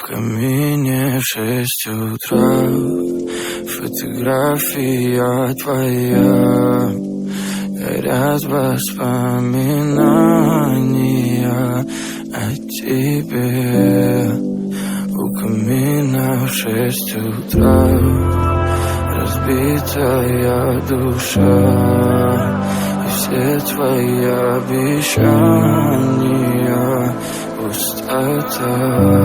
камине в 6 утра. Фотография твоя, горят воспоминания о тебе. У камина в 6 утра, разбитая душа, и все твои обещания пустота.